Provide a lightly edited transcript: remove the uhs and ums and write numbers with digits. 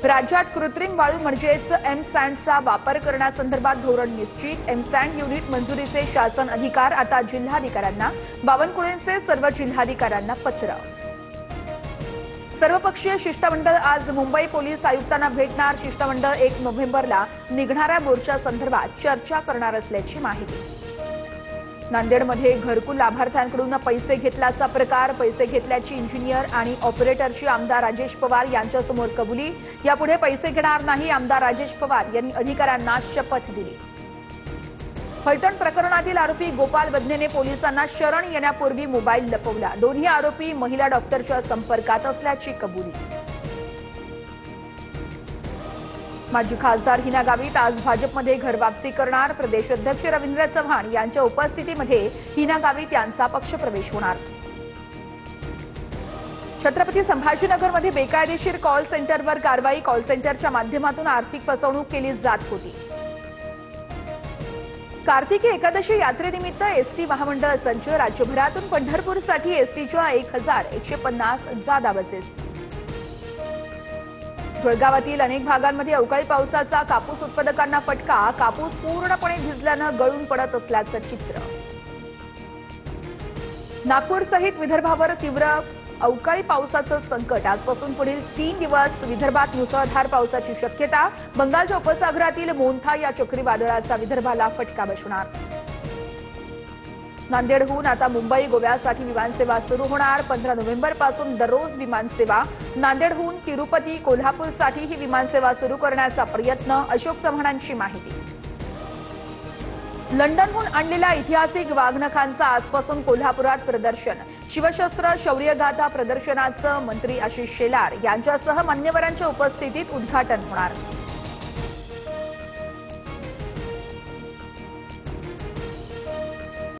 राज्यात कृत्रिम वाळू म्हणजेच एम सँडचा वापर करण्यासंदर्भात धोरण निश्चित। एम सँड युनिट मंजुरीचे शासन अधिकार आता जिल्हाधिकाऱ्यांना। बावनकुळेंचे सर्व जिल्हाधिकाऱ्यांना पत्र। सर्वपक्षीय शिष्टमंडळ आज मुंबई पोलीस आयुक्तांना भेटणार। शिष्टमंडळ 1 नोव्हेंबरला निघणाऱ्या मोर्चासंदर्भात चर्चा करणार असल्याची माहिती। नांदेडमध्ये घरकुल लाभार्थ्यांकडून पैसे घेतल्याचा प्रकार। पैसे घेतल्याची इंजिनियर आणि ऑपरेटरची आमदार राजेश पवार यांच्यासमोर कबुली। यापुढे पैसे घेणार नाही, आमदार राजेश पवार यांनी अधिकाऱ्यांना शपथ दिली। फलटण प्रकरणातील आरोपी गोपाल बदनेने पोलिसांना शरण येण्यापूर्वी मोबाईल लपवला। दोन्ही आरोपी महिला डॉक्टरच्या संपर्कात असल्याची कबुली। माजी खासदार हिना गावित आज भाजपमध्ये घरवापसी करणार। प्रदेश अध्यक्ष रवींद्र चव्हाण यांच्या उपस्थितीमध्ये हिना गावित यांचा पक्षप्रवेश होणार। छत्रपती संभाजीनगरमध्ये बेकायदेशीर कॉल सेंटरवर कारवाई। कॉल सेंटरच्या माध्यमातून आर्थिक फसवणूक केली जात होती। कार्तिकी एकादशी यात्रेनिमित्त एसटी महामंडळ सज्ज। राज्यभरातून पंढरपूरसाठी एसटीच्या 1150 जादा बसेस। जळगावातील अनेक भागांमध्ये अवकाळी पावसाचा कापूस उत्पादकांना फटका। कापूस पूर्णपणे भिजल्यानं गळून पडत असल्याचं चित्र। नागपूरसहित विदर्भावर तीव्र अवकाळी पावसाचं संकट। आजपासून पुढील 3 दिवस विदर्भात मुसळधार पावसाची शक्यता। बंगालच्या उपसागरातील मोन्था या चक्रीवादळाचा विदर्भाला फटका बसणार। नांदेडहून आता मुंबई गोव्यासाठी विमानसेवा सुरू होणार। 15 नोव्हेंबरपासून दररोज विमानसेवा। नांदेडहून तिरुपती कोल्हापूरसाठी ही विमानसेवा सुरू करण्याचा प्रयत्न। अशोक चव्हाणांची माहिती। लंडनहून आणलेल्या ऐतिहासिक वाघनखांचं आजपासून कोल्हापुरात प्रदर्शन। शिवशस्त्र शौर्यगाथा प्रदर्शनाचं मंत्री आशिष शेलार यांच्यासह मान्यवरांच्या उपस्थितीत उद्घाटन होणार।